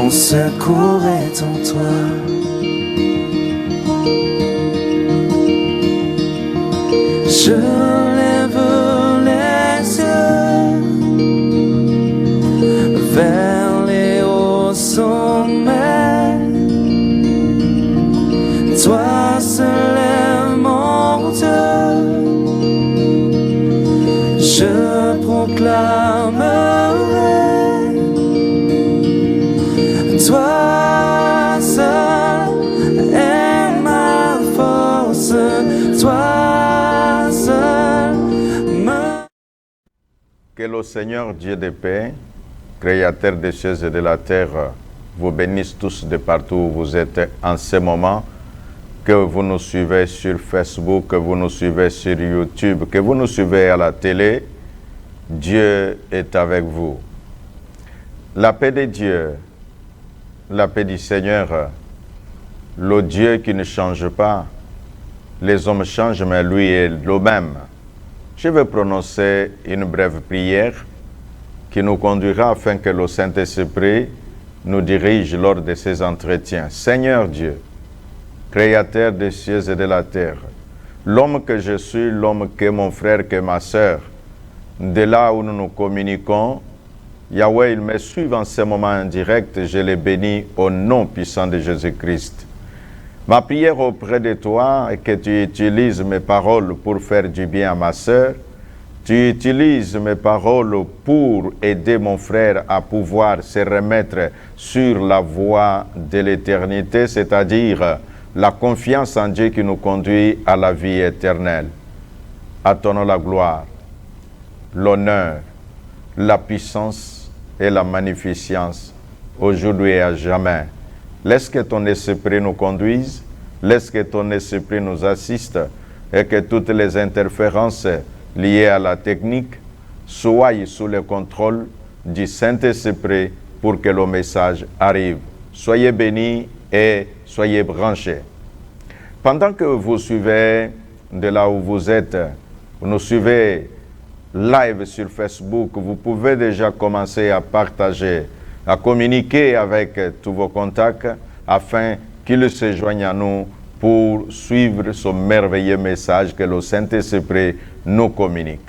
mon secours est en toi. Je lève les yeux vers les hauts sommets. Toi seul est mon Dieu. Je proclamerai. Toi seul est ma force. Toi seul me... Que le Seigneur Dieu de paix, Créateur des cieux et de la terre, vous bénisse tous de partout où vous êtes en ce moment, que vous nous suivez sur Facebook, que vous nous suivez sur YouTube, que vous nous suivez à la télé. Dieu est avec vous. La paix de Dieu, la paix du Seigneur, le Dieu qui ne change pas. Les hommes changent, mais lui est le même. Je vais prononcer une brève prière qui nous conduira afin que le Saint-Esprit nous dirige lors de ces entretiens. Seigneur Dieu, Créateur des cieux et de la terre, l'homme que je suis, l'homme que mon frère, que ma sœur, de là où nous nous communiquons, Yahweh, il me suit en ce moment en direct, je les bénis au nom puissant de Jésus-Christ. Ma prière auprès de toi est que tu utilises mes paroles pour faire du bien à ma sœur. Tu utilises mes paroles pour aider mon frère à pouvoir se remettre sur la voie de l'éternité, c'est-à-dire la confiance en Dieu qui nous conduit à la vie éternelle. À ton nom la gloire, l'honneur, la puissance et la magnificence, aujourd'hui et à jamais. Laisse que ton esprit nous conduise, laisse que ton esprit nous assiste et que toutes les interférences liées à la technique soient sous le contrôle du Saint-Esprit pour que le message arrive. Soyez bénis et soyez branchés. Pendant que vous suivez de là où vous êtes, vous nous suivez live sur Facebook, vous pouvez déjà commencer à partager, à communiquer avec tous vos contacts afin qu'ils se joignent à nous pour suivre ce merveilleux message que le Saint-Esprit nous communique.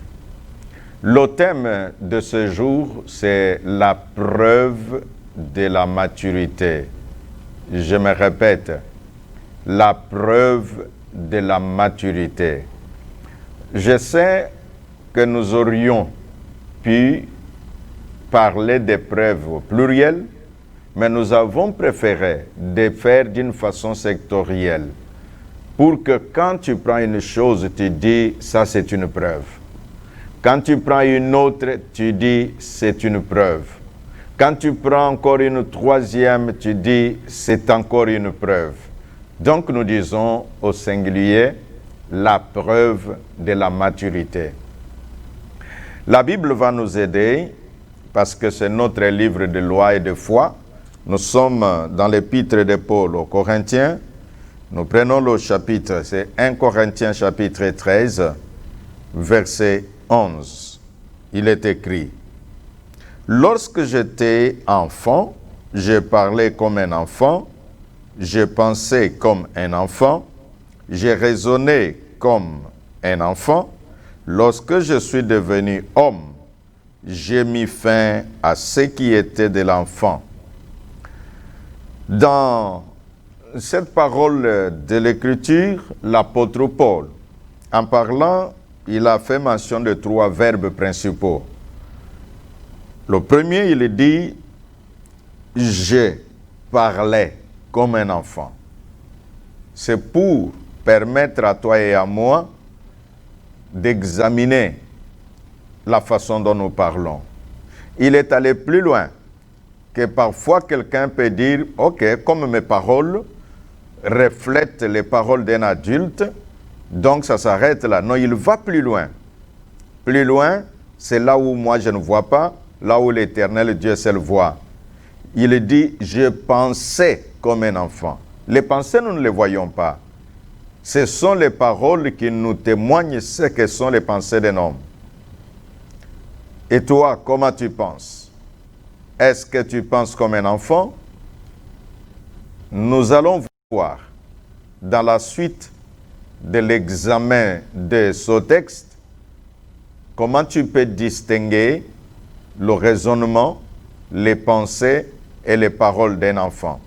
Le thème de ce jour, c'est la preuve de la maturité. Je me répète, la preuve de la maturité. Je sais que nous aurions pu parler des preuves au pluriel, mais nous avons préféré de faire d'une façon sectorielle pour que quand tu prends une chose, tu dis ça c'est une preuve. Quand tu prends une autre, tu dis c'est une preuve. Quand tu prends encore une troisième, tu dis c'est encore une preuve. Donc nous disons au singulier la preuve de la maturité. La Bible va nous aider parce que c'est notre livre de loi et de foi. Nous sommes dans l'épître de Paul aux Corinthiens. Nous prenons le chapitre, c'est 1 Corinthiens chapitre 13, verset 11. Il est écrit: « Lorsque j'étais enfant, je parlais comme un enfant, je pensais comme un enfant, je raisonnais comme un enfant. Lorsque je suis devenu homme, j'ai mis fin à ce qui était de l'enfant. » Dans cette parole de l'Écriture, l'apôtre Paul, en parlant, il a fait mention de 3 verbes principaux. Le premier, il dit « je parlais comme un enfant ». C'est pour permettre à toi et à moi d'examiner la façon dont nous parlons. Il est allé plus loin, que parfois quelqu'un peut dire « Ok, comme mes paroles reflètent les paroles d'un adulte, donc ça s'arrête là ». Non, il va plus loin. Plus loin, c'est là où moi je ne vois pas, là où l'Éternel Dieu seul voit. Il dit « Je pensais comme un enfant ». Les pensées, nous ne les voyons pas. Ce sont les paroles qui nous témoignent ce que sont les pensées d'un homme. Et toi, comment tu penses? Est-ce que tu penses comme un enfant nous allons voir dans la suite de l'examen de ce texte comment tu peux distinguer le raisonnement, les pensées et les paroles d'un enfant.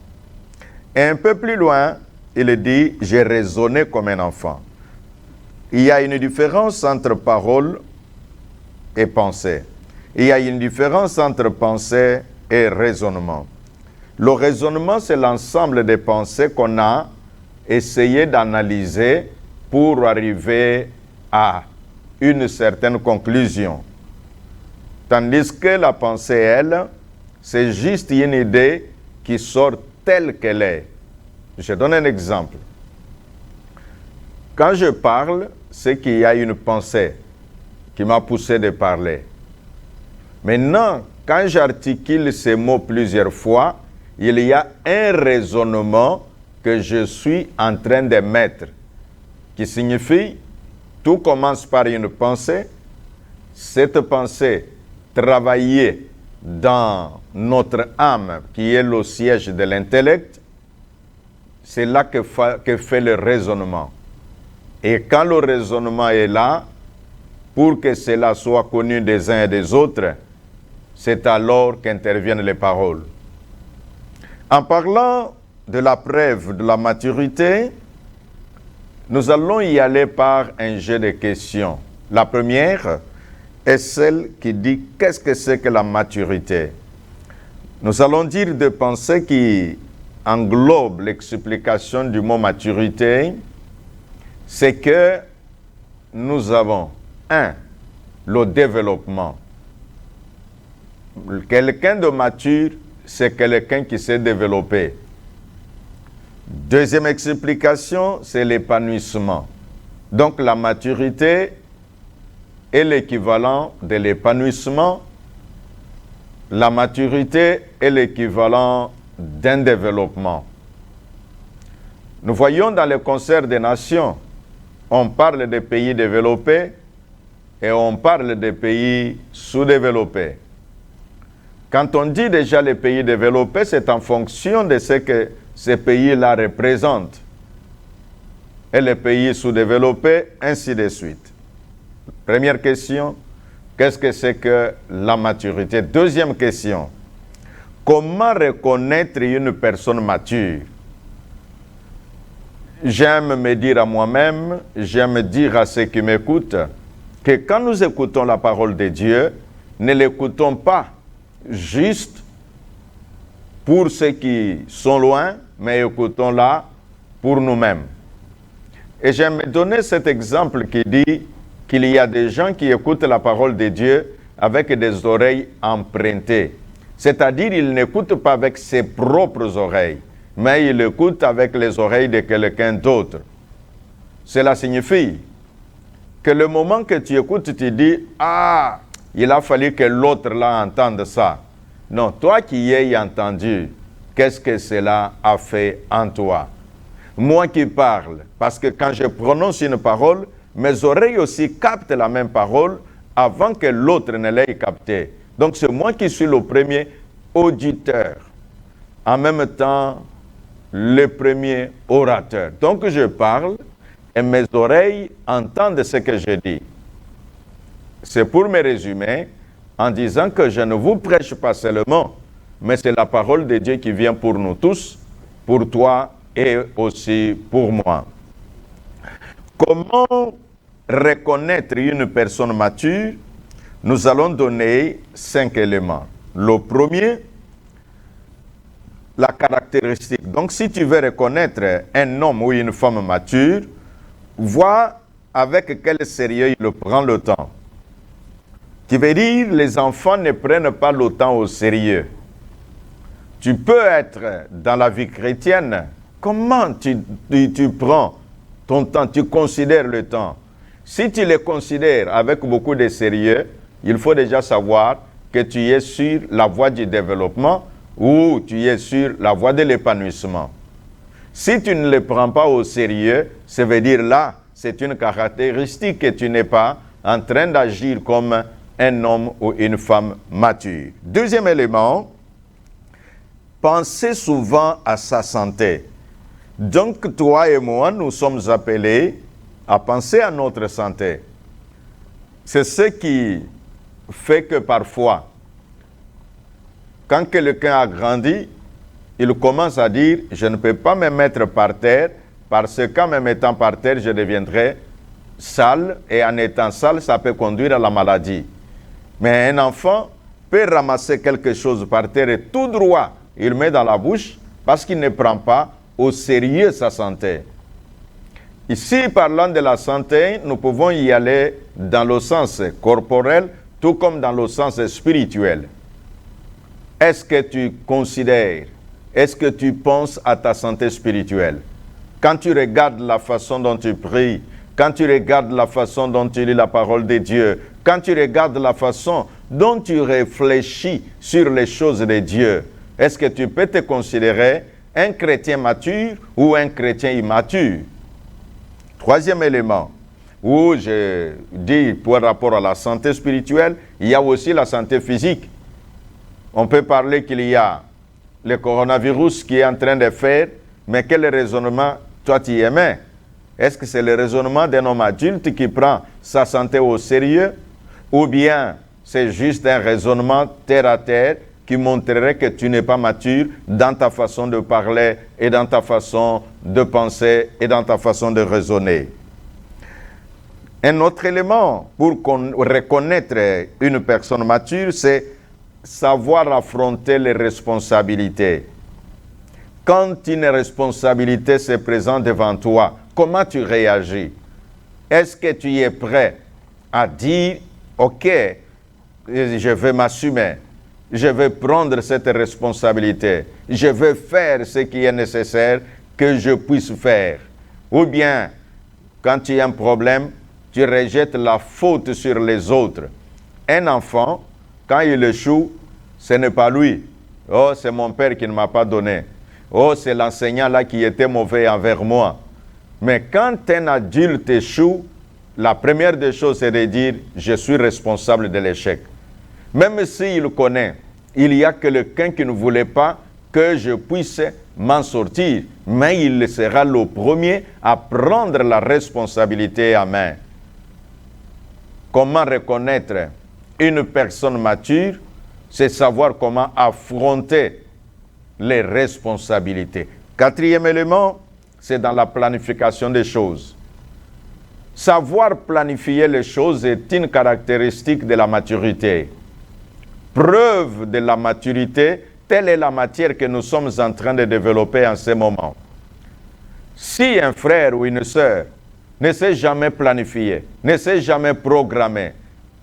Et un peu plus loin, il dit « J'ai raisonné comme un enfant ». Il y a une différence entre parole et pensée. Il y a une différence entre pensée et raisonnement. Le raisonnement, c'est l'ensemble des pensées qu'on a essayé d'analyser pour arriver à une certaine conclusion. Tandis que la pensée, elle, c'est juste une idée qui sort telle qu'elle est. Je donne un exemple. Quand je parle, c'est qu'il y a une pensée qui m'a poussé de parler. Maintenant, quand j'articule ces mots plusieurs fois, il y a un raisonnement que je suis en train de mettre, qui signifie, tout commence par une pensée, cette pensée travaillée dans notre âme, qui est le siège de l'intellect, c'est là que fait le raisonnement. Et quand le raisonnement est là, pour que cela soit connu des uns et des autres, c'est alors qu'interviennent les paroles. En parlant de la preuve de la maturité, nous allons y aller par un jeu de questions. La première est celle qui dit « Qu'est-ce que c'est que la maturité ?» Nous allons dire des pensées qui englobent l'explication du mot maturité. C'est que nous avons, le développement. Quelqu'un de mature, c'est quelqu'un qui s'est développé. Deuxième explication, c'est l'épanouissement. Donc la maturité est l'équivalent de l'épanouissement. La maturité est l'équivalent d'un développement. Nous voyons dans le concert des nations, on parle des pays développés et on parle des pays sous-développés. Quand on dit déjà les pays développés, c'est en fonction de ce que ces pays-là représentent. Et les pays sous-développés, ainsi de suite. Première question, qu'est-ce que c'est que la maturité? Deuxième question, comment reconnaître une personne mature? J'aime me dire à moi-même, j'aime dire à ceux qui m'écoutent, que quand nous écoutons la parole de Dieu, ne l'écoutons pas juste pour ceux qui sont loin, mais écoutons-la pour nous-mêmes. Et j'aime donner cet exemple qui dit qu'il y a des gens qui écoutent la parole de Dieu avec des oreilles empruntées. C'est-à-dire, ils n'écoutent pas avec ses propres oreilles, mais ils écoutent avec les oreilles de quelqu'un d'autre. Cela signifie que le moment que tu écoutes, tu dis « Ah, il a fallu que l'autre là entende ça. » Non, toi qui y as entendu, qu'est-ce que cela a fait en toi? Moi qui parle, parce que quand je prononce une parole, mes oreilles aussi captent la même parole avant que l'autre ne l'ait captée. Donc c'est moi qui suis le premier auditeur. En même temps, le premier orateur. Donc je parle et mes oreilles entendent ce que je dis. C'est pour me résumer en disant que je ne vous prêche pas seulement, mais c'est la parole de Dieu qui vient pour nous tous, pour toi et aussi pour moi. Comment reconnaître une personne mature? Nous allons donner 5 éléments. Le premier, la caractéristique. Donc, si tu veux reconnaître un homme ou une femme mature, vois avec quel sérieux il prend le temps. Qui veut dire, les enfants ne prennent pas le temps au sérieux. Tu peux être dans la vie chrétienne, comment tu prends ton temps, tu considères le temps. Si tu le considères avec beaucoup de sérieux, il faut déjà savoir que tu es sur la voie du développement ou tu es sur la voie de l'épanouissement. Si tu ne le prends pas au sérieux, ça veut dire là, c'est une caractéristique que tu n'es pas en train d'agir comme un homme ou une femme mature. Deuxième élément, penser souvent à sa santé. Donc, toi et moi, nous sommes appelés à penser à notre santé. C'est ce qui fait que parfois, quand quelqu'un a grandi, il commence à dire « Je ne peux pas me mettre par terre parce qu'en me mettant par terre, je deviendrai sale et en étant sale, ça peut conduire à la maladie. » Mais un enfant peut ramasser quelque chose par terre et tout droit, il met dans la bouche parce qu'il ne prend pas au sérieux sa santé. Ici, parlant de la santé, nous pouvons y aller dans le sens corporel, tout comme dans le sens spirituel. Est-ce que tu considères, est-ce que tu penses à ta santé spirituelle? Quand tu regardes la façon dont tu pries, quand tu regardes la façon dont tu lis la parole de Dieu, quand tu regardes la façon dont tu réfléchis sur les choses de Dieu, est-ce que tu peux te considérer un chrétien mature ou un chrétien immature? Troisième élément, où je dis par rapport à la santé spirituelle, il y a aussi la santé physique. On peut parler qu'il y a le coronavirus qui est en train de faire, mais quel raisonnement toi tu aimais? Est-ce que c'est le raisonnement d'un homme adulte qui prend sa santé au sérieux? Ou bien c'est juste un raisonnement terre à terre qui montrerait que tu n'es pas mature dans ta façon de parler et dans ta façon de penser et dans ta façon de raisonner. Un autre élément pour reconnaître une personne mature, c'est savoir affronter les responsabilités. Quand une responsabilité se présente devant toi, comment tu réagis? Est-ce que tu es prêt à dire « Ok, je vais m'assumer, je vais prendre cette responsabilité, je vais faire ce qui est nécessaire que je puisse faire ». Ou bien, quand tu as un problème, tu rejettes la faute sur les autres. Un enfant, quand il échoue, ce n'est pas lui. « Oh, c'est mon père qui ne m'a pas donné. Oh, c'est l'enseignant là qui était mauvais envers moi. » Mais quand un adulte échoue, la première des choses, c'est de dire « Je suis responsable de l'échec ». Même s'il connaît, il y a quelqu'un qui ne voulait pas que je puisse m'en sortir, mais il sera le premier à prendre la responsabilité en main. Comment reconnaître une personne mature? C'est savoir comment affronter les responsabilités. Quatrième élément, c'est dans la planification des choses. Savoir planifier les choses est une caractéristique de la maturité. Preuve de la maturité, telle est la matière que nous sommes en train de développer en ce moment. Si un frère ou une sœur ne sait jamais planifier, ne sait jamais programmer,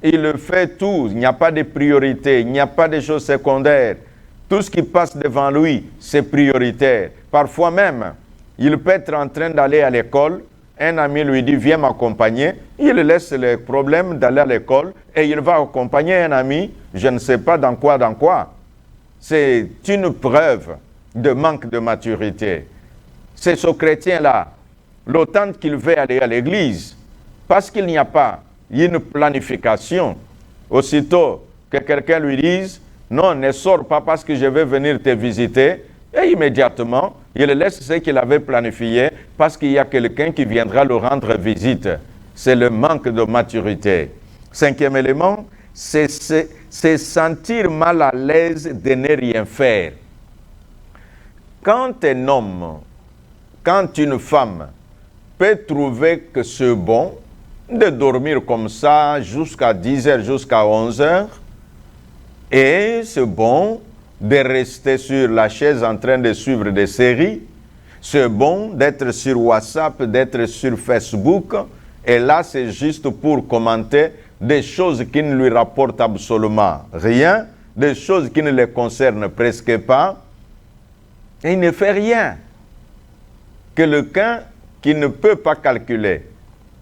il fait tout, il n'y a pas de priorité, il n'y a pas de choses secondaires. Tout ce qui passe devant lui, c'est prioritaire. Parfois même, il peut être en train d'aller à l'école, un ami lui dit « Viens m'accompagner ». Il laisse le problème d'aller à l'école et il va accompagner un ami, je ne sais pas dans quoi. C'est une preuve de manque de maturité. C'est ce chrétien-là, l'autant qu'il veut aller à l'église, parce qu'il n'y a pas une planification. Aussitôt que quelqu'un lui dise « Non, ne sors pas parce que je vais venir te visiter », et immédiatement, il laisse ce qu'il avait planifié parce qu'il y a quelqu'un qui viendra le rendre visite. C'est le manque de maturité. Cinquième élément, c'est sentir mal à l'aise de ne rien faire. Quand un homme, quand une femme peut trouver que c'est bon de dormir comme ça jusqu'à 10h, jusqu'à 11h, et c'est bon de rester sur la chaise en train de suivre des séries, c'est bon d'être sur WhatsApp, d'être sur Facebook, et là c'est juste pour commenter des choses qui ne lui rapportent absolument rien, des choses qui ne le concernent presque pas, et il ne fait rien. Quelqu'un qui ne peut pas calculer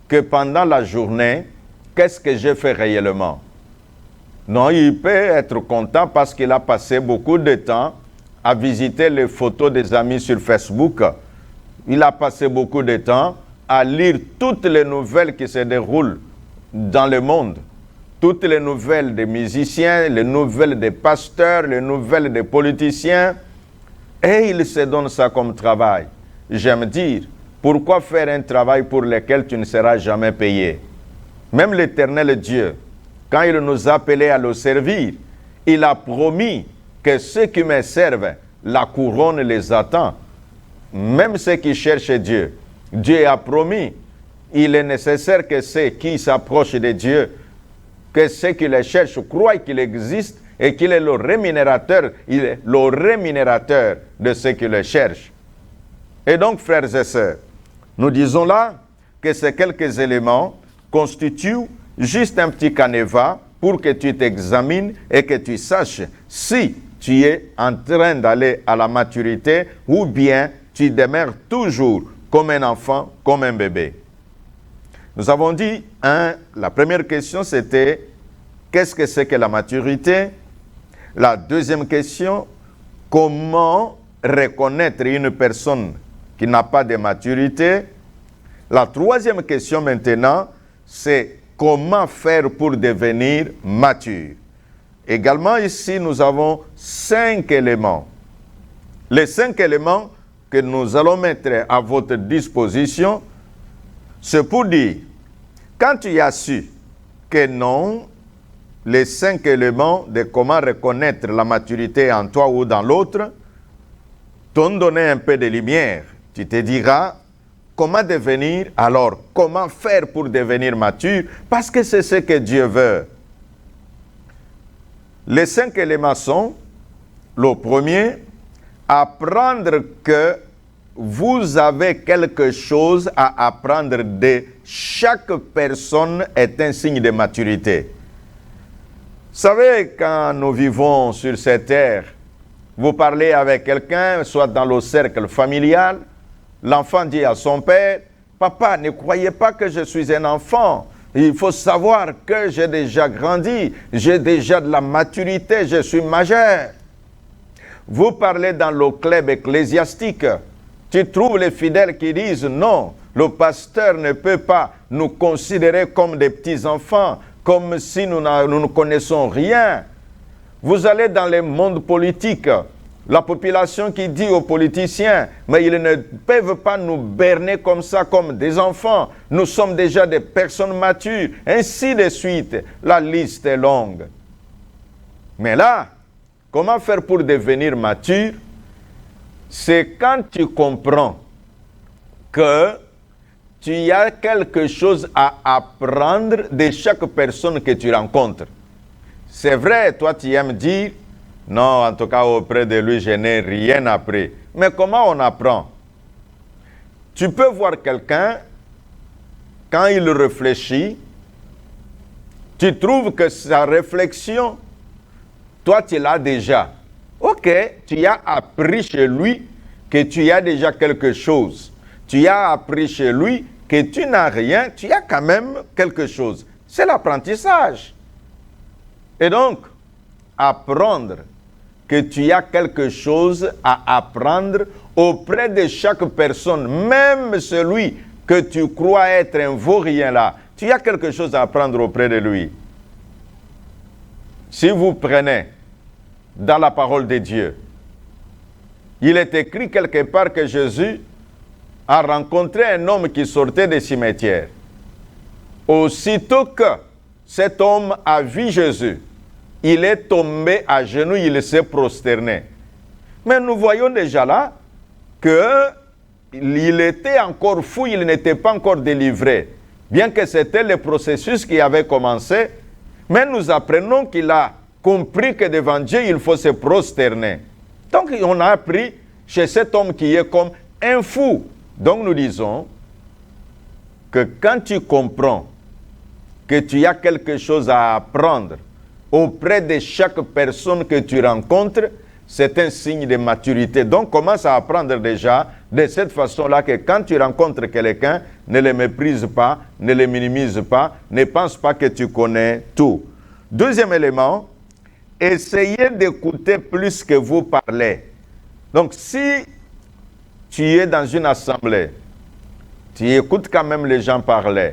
que pendant la journée, qu'est-ce que j'ai fait réellement? Non, il peut être content parce qu'il a passé beaucoup de temps à visiter les photos des amis sur Facebook. Il a passé beaucoup de temps à lire toutes les nouvelles qui se déroulent dans le monde. Toutes les nouvelles des musiciens, les nouvelles des pasteurs, les nouvelles des politiciens. Et il se donne ça comme travail. J'aime dire, pourquoi faire un travail pour lequel tu ne seras jamais payé? Même l'Éternel Dieu, quand il nous a appelés à le servir, il a promis que ceux qui me servent, la couronne les attend. Même ceux qui cherchent Dieu, Dieu a promis. Il est nécessaire que ceux qui s'approchent de Dieu, que ceux qui le cherchent croient qu'il existe et qu'il est le rémunérateur, il est le rémunérateur de ceux qui le cherchent. Et donc, frères et sœurs, nous disons là que ces quelques éléments constituent juste un petit canevas pour que tu t'examines et que tu saches si tu es en train d'aller à la maturité ou bien tu demeures toujours comme un enfant, comme un bébé. Nous avons dit, la première question c'était qu'est-ce que c'est que la maturité? La deuxième question, comment reconnaître une personne qui n'a pas de maturité? La troisième question maintenant, c'est comment faire pour devenir mature? Également ici, nous avons 5 éléments. Les 5 éléments que nous allons mettre à votre disposition, c'est pour dire, quand tu as su que non, les 5 éléments de comment reconnaître la maturité en toi ou dans l'autre, t'ont donné un peu de lumière. Tu te diras, comment devenir alors? Comment faire pour devenir mature? Parce que c'est ce que Dieu veut. Les 5 éléments sont, le premier, apprendre que vous avez quelque chose à apprendre de chaque personne est un signe de maturité. Vous savez, quand nous vivons sur cette terre, vous parlez avec quelqu'un, soit dans le cercle familial, l'enfant dit à son père, « Papa, ne croyez pas que je suis un enfant. Il faut savoir que j'ai déjà grandi, j'ai déjà de la maturité, je suis majeur. » Vous parlez dans le club ecclésiastique, tu trouves les fidèles qui disent, « Non, le pasteur ne peut pas nous considérer comme des petits-enfants, comme si nous ne connaissons rien. » Vous allez dans le monde politique, la population qui dit aux politiciens, mais ils ne peuvent pas nous berner comme ça, comme des enfants. Nous sommes déjà des personnes matures, ainsi de suite. La liste est longue. Mais là, comment faire pour devenir mature? C'est quand tu comprends que tu as quelque chose à apprendre de chaque personne que tu rencontres. C'est vrai, toi tu aimes dire, non, en tout cas auprès de lui, je n'ai rien appris. Mais comment on apprend? Tu peux voir quelqu'un, quand il réfléchit, tu trouves que sa réflexion, toi tu l'as déjà. Ok, tu as appris chez lui que tu as déjà quelque chose. Tu as appris chez lui que tu n'as rien, tu as quand même quelque chose. C'est l'apprentissage. Et donc, apprendre que tu as quelque chose à apprendre auprès de chaque personne, même celui que tu crois être un vaurien là, tu as quelque chose à apprendre auprès de lui. Si vous prenez dans la parole de Dieu, il est écrit quelque part que Jésus a rencontré un homme qui sortait des cimetières. Aussitôt que cet homme a vu Jésus, il est tombé à genoux, il s'est prosterné. Mais nous voyons déjà là qu'il était encore fou, il n'était pas encore délivré. Bien que c'était le processus qui avait commencé, mais nous apprenons qu'il a compris que devant Dieu, il faut se prosterner. Donc on a appris chez cet homme qui est comme un fou. Donc nous disons que quand tu comprends que tu as quelque chose à apprendre auprès de chaque personne que tu rencontres, c'est un signe de maturité. Donc commence à apprendre déjà de cette façon-là que quand tu rencontres quelqu'un, ne le méprise pas, ne le minimise pas, ne pense pas que tu connais tout. Deuxième élément, essayez d'écouter plus que vous parlez. Donc si tu es dans une assemblée, tu écoutes quand même les gens parler.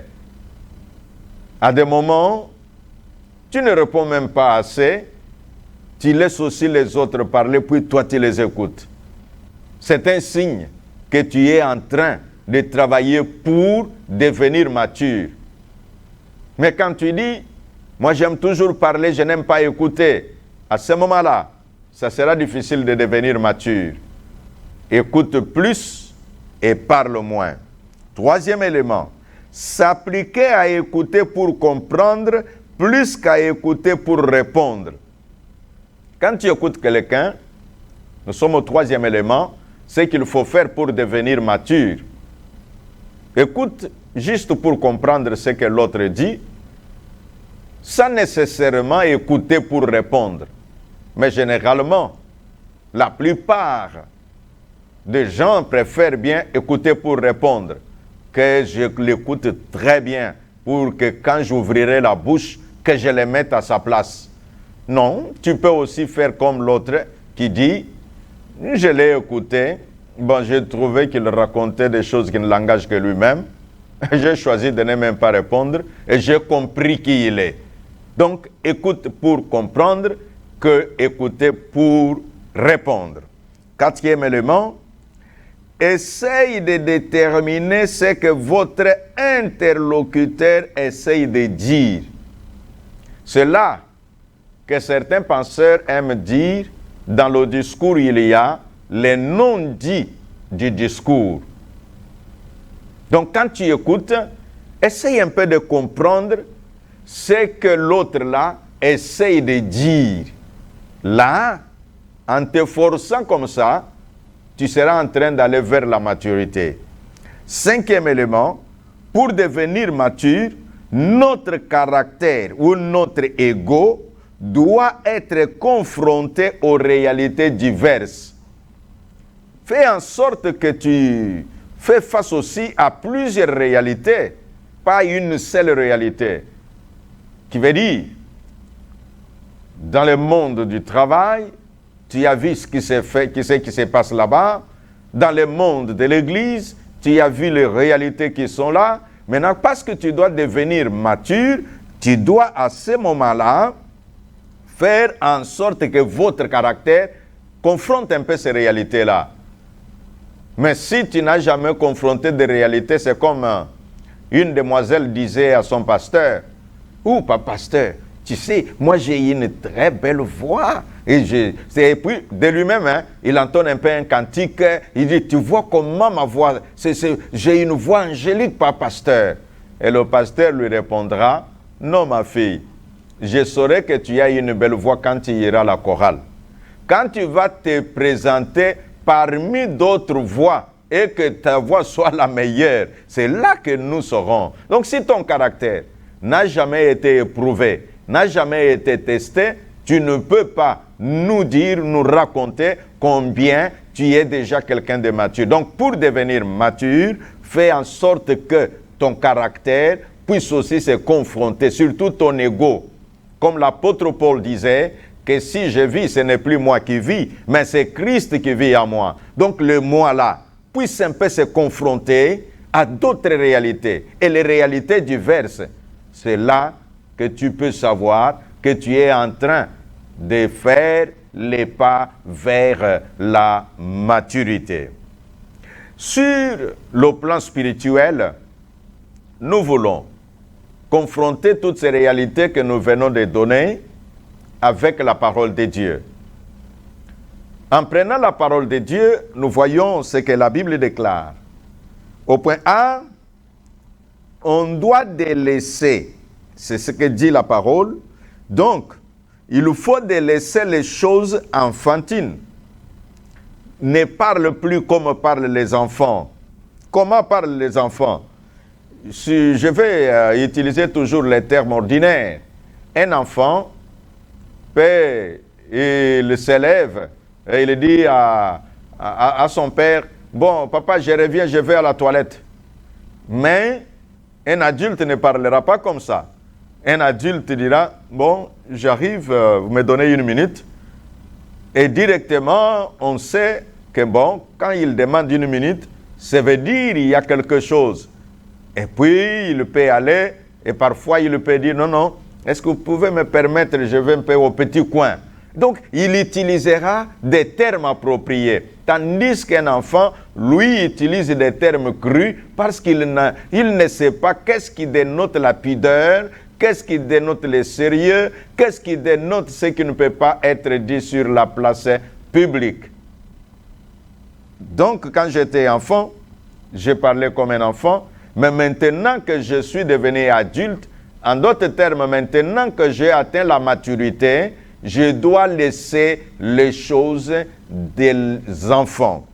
À des moments, tu ne réponds même pas assez, tu laisses aussi les autres parler, puis toi tu les écoutes. c'est un signe que tu es en train de travailler pour devenir mature. Mais quand tu dis, moi j'aime toujours parler, je n'aime pas écouter, à ce moment-là, ça sera difficile de devenir mature. Écoute plus et parle moins. Troisième élément, s'appliquer à écouter pour comprendre plus qu'à écouter pour répondre. Quand tu écoutes quelqu'un, nous sommes au troisième élément, c'est qu'il faut faire pour devenir mature. Écoute juste pour comprendre ce que l'autre dit, sans nécessairement écouter pour répondre. Mais généralement, la plupart des gens préfèrent bien écouter pour répondre, que je l'écoute très bien, pour que quand j'ouvrirai la bouche, que je les mette à sa place. Non, tu peux aussi faire comme l'autre qui dit, je l'ai écouté, bon, j'ai trouvé qu'il racontait des choses qui ne l'engagent que lui-même, j'ai choisi de ne même pas répondre, et j'ai compris qui il est. Donc, écoute pour comprendre, que écouter pour répondre. Quatrième élément, essaye de déterminer ce que votre interlocuteur essaye de dire. C'est là que certains penseurs aiment dire, dans le discours, il y a les non-dits du discours. Donc, quand tu écoutes, essaye un peu de comprendre ce que l'autre là essaye de dire. Là, en te forçant comme ça, tu seras en train d'aller vers la maturité. Cinquième élément, pour devenir mature, notre caractère ou notre ego doit être confronté aux réalités diverses. Fais en sorte que tu fais face aussi à plusieurs réalités, pas une seule réalité. Qui veut dire, dans le monde du travail, tu as vu ce qui se passe là-bas. Dans le monde de l'Église, tu as vu les réalités qui sont là. Maintenant, parce que tu dois devenir mature, tu dois à ce moment-là faire en sorte que votre caractère confronte un peu ces réalités-là. Mais si tu n'as jamais confronté des réalités, c'est comme une demoiselle disait à son pasteur, « Ouh, pas pasteur, tu sais, moi j'ai une très belle voix. » Et puis, de lui-même, hein, il entonne un peu un cantique. Il dit, tu vois comment ma voix, j'ai une voix angélique, pas pasteur. Et le pasteur lui répondra, non ma fille, je saurai que tu as une belle voix quand tu iras à la chorale. Quand tu vas te présenter parmi d'autres voix et que ta voix soit la meilleure, c'est là que nous saurons. Donc si ton caractère n'a jamais été éprouvé, n'a jamais été testé, tu ne peux pas nous dire, nous raconter combien tu es déjà quelqu'un de mature. Donc, pour devenir mature, fais en sorte que ton caractère puisse aussi se confronter, surtout ton ego. Comme l'apôtre Paul disait, que si je vis, ce n'est plus moi qui vis, mais c'est Christ qui vit en moi. Donc, le moi-là puisse un peu se confronter à d'autres réalités. Et les réalités diverses, c'est là que tu peux savoir que tu es en train de faire les pas vers la maturité. Sur le plan spirituel, nous voulons confronter toutes ces réalités que nous venons de donner avec la parole de Dieu. En prenant la parole de Dieu, nous voyons ce que la Bible déclare. Au point A, on doit délaisser, c'est ce que dit la parole, donc, il faut délaisser les choses enfantines. Ne parle plus comme parlent les enfants. Comment parlent les enfants? Si je vais utiliser toujours les termes ordinaires. Un enfant, il s'élève et il dit à son père, « Bon, papa, je reviens, je vais à la toilette. » Mais un adulte ne parlera pas comme ça. Un adulte dira, bon, j'arrive, vous me donnez une minute. Et directement, on sait que bon, quand il demande une minute, ça veut dire qu'il y a quelque chose. Et puis, il peut aller, et parfois, il peut dire, non, non, est-ce que vous pouvez me permettre, je vais un peu au petit coin. Donc, il utilisera des termes appropriés. Tandis qu'un enfant, lui, utilise des termes crus parce qu'il ne sait pas qu'est-ce qui dénote la pudeur, qu'est-ce qui dénote le sérieux, qu'est-ce qui dénote ce qui ne peut pas être dit sur la place publique. Donc, quand j'étais enfant, je parlais comme un enfant, mais maintenant que je suis devenu adulte, en d'autres termes, maintenant que j'ai atteint la maturité, je dois laisser les choses des enfants.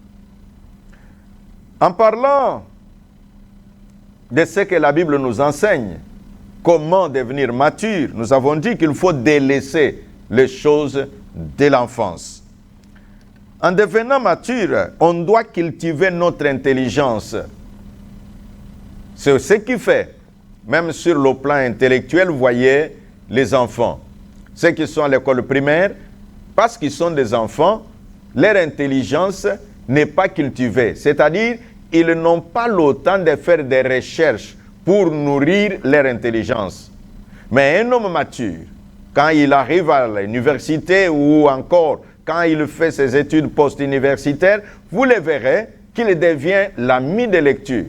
En parlant de ce que la Bible nous enseigne, comment devenir mature, nous avons dit qu'il faut délaisser les choses de l'enfance. En devenant mature, on doit cultiver notre intelligence. C'est ce qui fait, même sur le plan intellectuel, vous voyez les enfants. Ceux qui sont à l'école primaire, parce qu'ils sont des enfants, leur intelligence n'est pas cultivée. C'est-à-dire, ils n'ont pas le temps de faire des recherches pour nourrir leur intelligence. Mais un homme mature, quand il arrive à l'université ou encore quand il fait ses études post-universitaires, vous le verrez qu'il devient l'ami de lecture.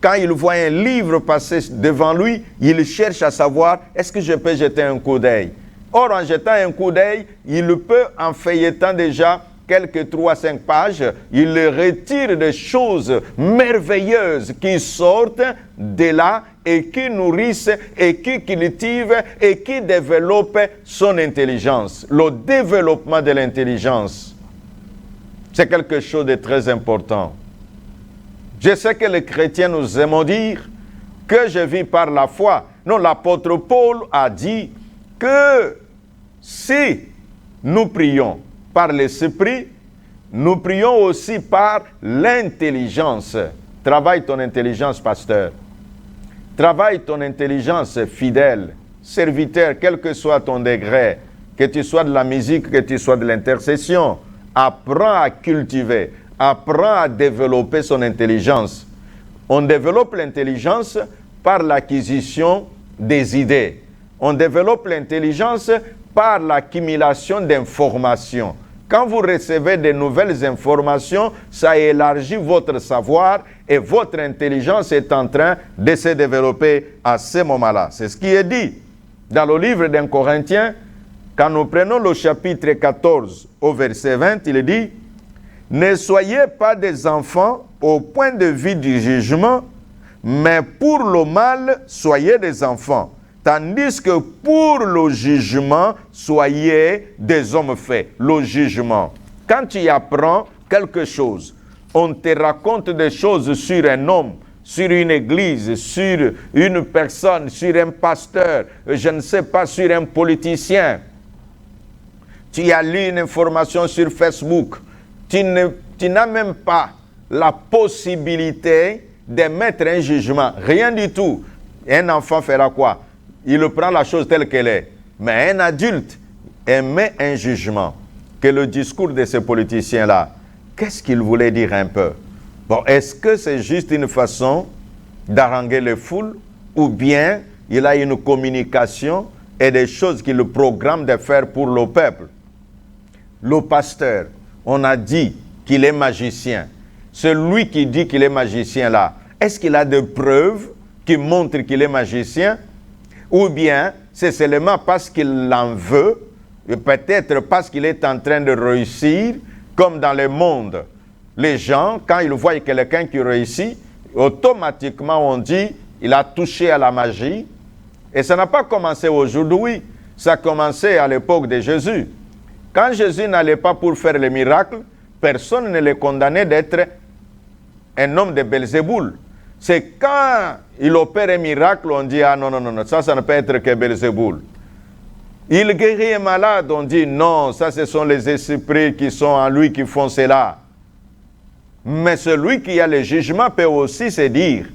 Quand il voit un livre passer devant lui, il cherche à savoir, est-ce que je peux jeter un coup d'œil? Or, en jetant un coup d'œil, il peut, en feuilletant déjà quelques 3 à 5 pages, il retire des choses merveilleuses qui sortent de là et qui nourrissent et qui cultivent et qui développent son intelligence. Le développement de l'intelligence, c'est quelque chose de très important. Je sais que les chrétiens nous aiment dire que je vis par la foi. Non, l'apôtre Paul a dit que si nous prions par l'esprit, nous prions aussi par l'intelligence. Travaille ton intelligence, pasteur. Travaille ton intelligence, fidèle, serviteur, quel que soit ton degré, que tu sois de la musique, que tu sois de l'intercession. Apprends à cultiver, apprends à développer son intelligence. On développe l'intelligence par l'acquisition des idées. On développe l'intelligence par l'accumulation d'informations. Quand vous recevez de nouvelles informations, ça élargit votre savoir et votre intelligence est en train de se développer à ce moment-là. C'est ce qui est dit dans le livre d'Un Corinthiens. Quand nous prenons le chapitre 14 au verset 20, il dit « Ne soyez pas des enfants au point de vue du jugement, mais pour le mal, soyez des enfants. Tandis que pour le jugement, soyez des hommes faits. » Le jugement. Quand tu apprends quelque chose, on te raconte des choses sur un homme, sur une église, sur une personne, sur un pasteur, je ne sais pas, sur un politicien. Tu as lu une information sur Facebook. Tu n'as même pas la possibilité de mettre un jugement. Rien du tout. Un enfant fera quoi? Il prend la chose telle qu'elle est. Mais un adulte émet un jugement. Que le discours de ce politicien-là, qu'est-ce qu'il voulait dire un peu? Bon, est-ce que c'est juste une façon d'haranguer les foules ou bien il a une communication et des choses qu'il programme de faire pour le peuple? Le pasteur, on a dit qu'il est magicien. Celui qui dit qu'il est magicien là, est-ce qu'il a des preuves qui montrent qu'il est magicien? Ou bien c'est seulement parce qu'il en veut, et peut-être parce qu'il est en train de réussir, comme dans le monde. Les gens, quand ils voient quelqu'un qui réussit, automatiquement on dit, il a touché à la magie. Et ça n'a pas commencé aujourd'hui, ça a commencé à l'époque de Jésus. Quand Jésus n'allait pas pour faire les miracles, personne ne le condamnait d'être un homme de Belzéboul. C'est quand il opère un miracle, on dit, ah non, ça ne peut être que Belzéboul. Il guérit un malade, on dit, non, ça ce sont les esprits qui sont en lui qui font cela. Mais celui qui a le jugement peut aussi se dire,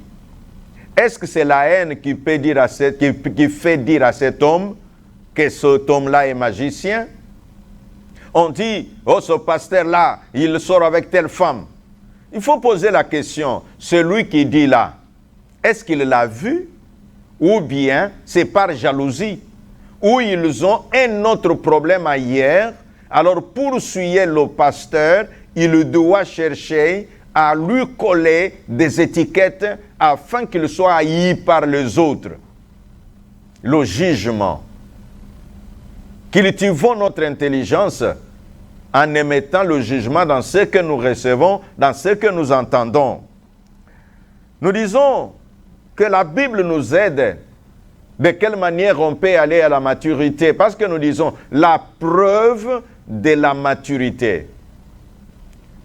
est-ce que c'est la haine qui fait dire à cet homme que cet homme-là est magicien? On dit, oh, ce pasteur-là, il sort avec telle femme. Il faut poser la question, celui qui dit là, est-ce qu'il l'a vu ou bien c'est par jalousie? où ils ont un autre problème ailleurs, alors pour souiller le pasteur, il doit chercher à lui coller des étiquettes afin qu'il soit haï par les autres. Le jugement. Cultivons notre intelligence en émettant le jugement dans ce que nous recevons, dans ce que nous entendons. Nous disons que la Bible nous aide. De quelle manière on peut aller à la maturité? Parce que nous disons la preuve de la maturité.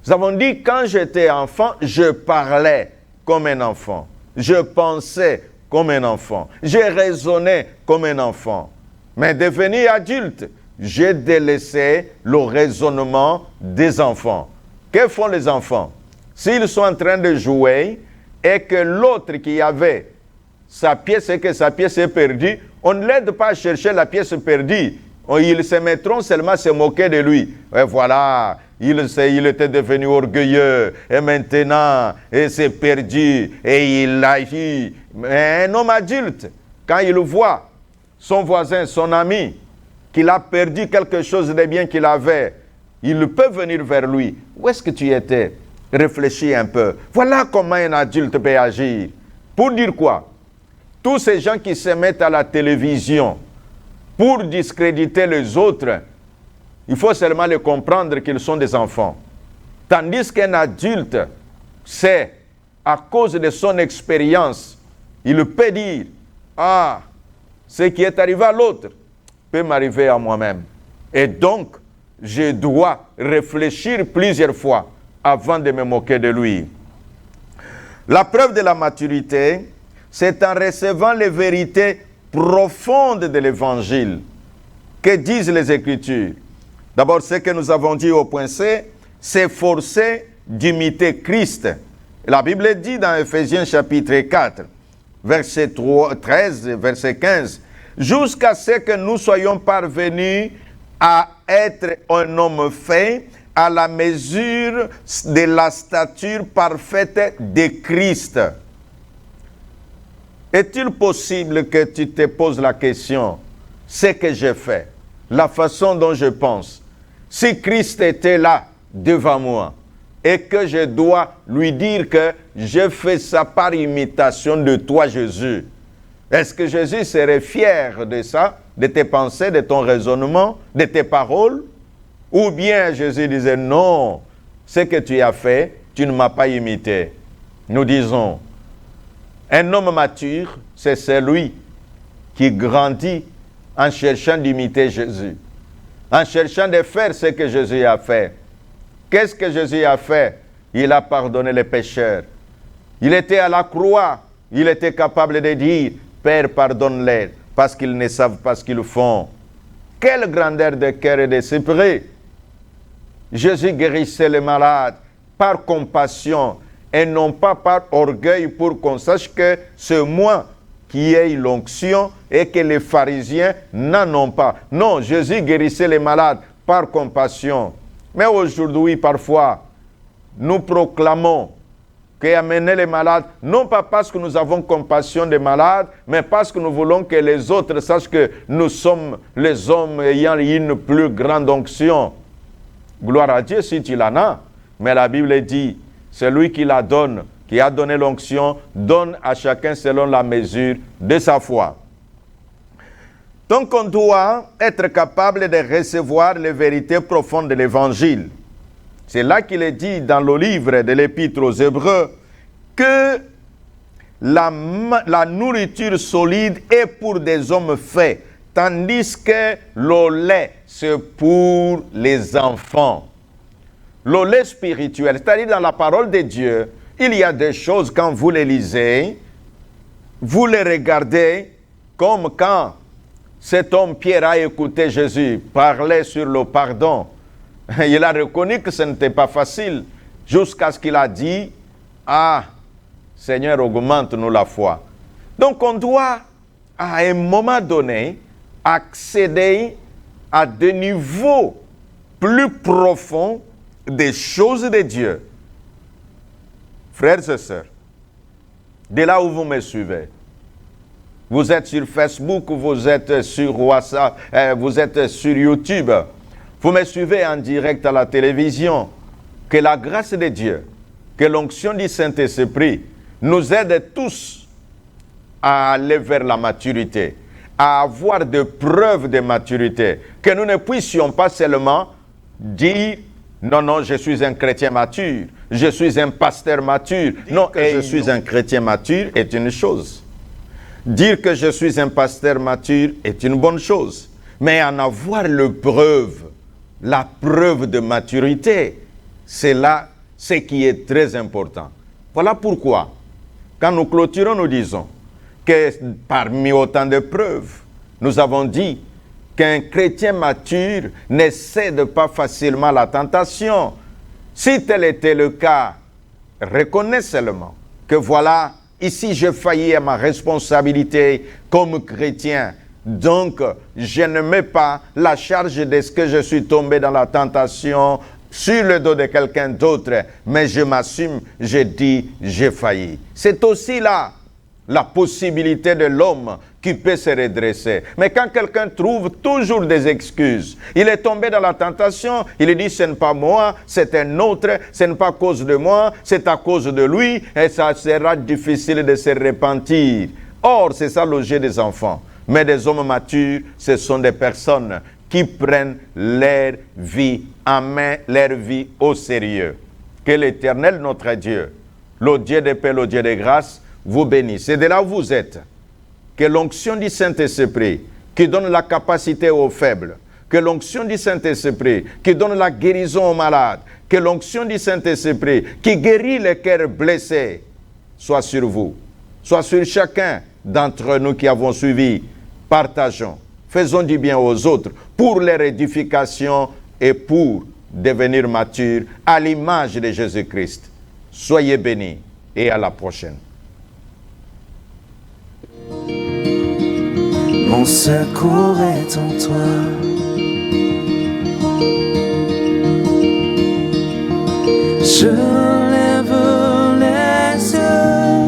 Nous avons dit, quand j'étais enfant, je parlais comme un enfant. Je pensais comme un enfant. Je raisonnais comme un enfant. Mais devenu adulte, j'ai délaissé le raisonnement des enfants. Que font les enfants? S'ils sont en train de jouer et que l'autre qui avait sa pièce et que sa pièce est perdue, on ne l'aide pas à chercher la pièce perdue. Ils se mettront seulement à se moquer de lui. Et voilà, il était devenu orgueilleux et maintenant, il s'est perdu et il a eu. Mais un homme adulte, quand il voit son voisin, son ami, qu'il a perdu quelque chose de bien qu'il avait, il peut venir vers lui. Où est-ce que tu étais? Réfléchis un peu. Voilà comment un adulte peut agir. Pour dire quoi? Tous ces gens qui se mettent à la télévision pour discréditer les autres, il faut seulement les comprendre qu'ils sont des enfants. Tandis qu'un adulte sait, à cause de son expérience, il peut dire, ah, ce qui est arrivé à l'autre peut m'arriver à moi-même. Et donc, je dois réfléchir plusieurs fois avant de me moquer de lui. La preuve de la maturité, c'est en recevant les vérités profondes de l'Évangile. Que disent les Écritures? D'abord, ce que nous avons dit au point C, s'efforcer d'imiter Christ. La Bible dit dans Ephésiens chapitre 4, verset 13, verset 15, jusqu'à ce que nous soyons parvenus à être un homme fait à la mesure de la stature parfaite de Christ. Est-il possible que tu te poses la question, ce que j'ai fait, la façon dont je pense, si Christ était là devant moi et que je dois lui dire que je fais ça par imitation de toi, Jésus, est-ce que Jésus serait fier de ça, de tes pensées, de ton raisonnement, de tes paroles? Ou bien Jésus disait, non, ce que tu as fait, tu ne m'as pas imité. Nous disons, un homme mature, c'est celui qui grandit en cherchant d'imiter Jésus, en cherchant de faire ce que Jésus a fait. Qu'est-ce que Jésus a fait? Il a pardonné les pécheurs. Il était à la croix, il était capable de dire, Père, pardonne-les, parce qu'ils ne savent pas ce qu'ils font. Quelle grandeur de cœur et d'esprit! Jésus guérissait les malades par compassion et non pas par orgueil pour qu'on sache que c'est moi qui ai l'onction et que les pharisiens n'en ont pas. Non, Jésus guérissait les malades par compassion. Mais aujourd'hui, parfois, nous proclamons qu'amener les malades, non pas parce que nous avons compassion des malades, mais parce que nous voulons que les autres sachent que nous sommes les hommes ayant une plus grande onction. Gloire à Dieu si tu l'en as. Mais la Bible dit, celui qui la donne, qui a donné l'onction, donne à chacun selon la mesure de sa foi. Donc on doit être capable de recevoir les vérités profondes de l'Évangile. C'est là qu'il est dit dans le livre de l'Épître aux Hébreux que la nourriture solide est pour des hommes faits, tandis que le lait, c'est pour les enfants. Le lait spirituel, c'est-à-dire dans la parole de Dieu, il y a des choses, quand vous les lisez, vous les regardez comme quand cet homme Pierre a écouté Jésus parler sur le pardon. Il a reconnu que ce n'était pas facile, jusqu'à ce qu'il a dit, « Ah, Seigneur, augmente-nous la foi. » Donc on doit, à un moment donné, accéder à des niveaux plus profonds des choses de Dieu. Frères et sœurs, de là où vous me suivez, Vous êtes sur Facebook, vous êtes sur WhatsApp, vous êtes sur YouTube. Vous me suivez en direct à la télévision. Que la grâce de Dieu, que l'onction du Saint-Esprit nous aide tous à aller vers la maturité, à avoir des preuves de maturité. Que nous ne puissions pas seulement dire « Non, non, je suis un chrétien mature, je suis un pasteur mature. » Non, que je suis un chrétien mature est une chose. Dire que je suis un pasteur mature est une bonne chose. Mais en avoir la preuve de maturité, c'est là ce qui est très important. Voilà pourquoi, quand nous clôturons, nous disons que parmi autant de preuves, nous avons dit qu'un chrétien mature ne cède pas facilement à la tentation. Si tel était le cas, reconnais seulement que voilà, ici j'ai failli à ma responsabilité comme chrétien. Donc, je ne mets pas la charge de ce que je suis tombé dans la tentation sur le dos de quelqu'un d'autre, mais je m'assume, je dis, j'ai failli. C'est aussi là la possibilité de l'homme qui peut se redresser. Mais quand quelqu'un trouve toujours des excuses, il est tombé dans la tentation, il dit ce n'est pas moi, c'est un autre, ce n'est pas à cause de moi, c'est à cause de lui, et ça sera difficile de se repentir. Or, c'est ça le jeu des enfants. Mais des hommes matures, ce sont des personnes qui prennent leur vie en main, leur vie au sérieux. Que l'Éternel, notre Dieu, le Dieu de paix, le Dieu de grâce, vous bénisse. Et de là où vous êtes, que l'onction du Saint-Esprit, qui donne la capacité aux faibles, que l'onction du Saint-Esprit, qui donne la guérison aux malades, que l'onction du Saint-Esprit, qui guérit les cœurs blessés, soit sur vous, soit sur chacun d'entre nous qui avons suivi. Partageons, faisons du bien aux autres pour leur édification et pour devenir matures à l'image de Jésus-Christ. Soyez bénis et à la prochaine. Mon secours est en toi. Je lève les yeux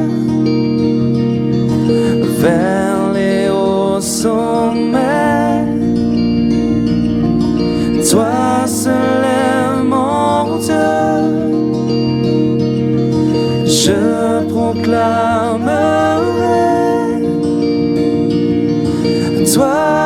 vers les hauts sommets. Toi seul est mon Dieu. Je proclamerai toi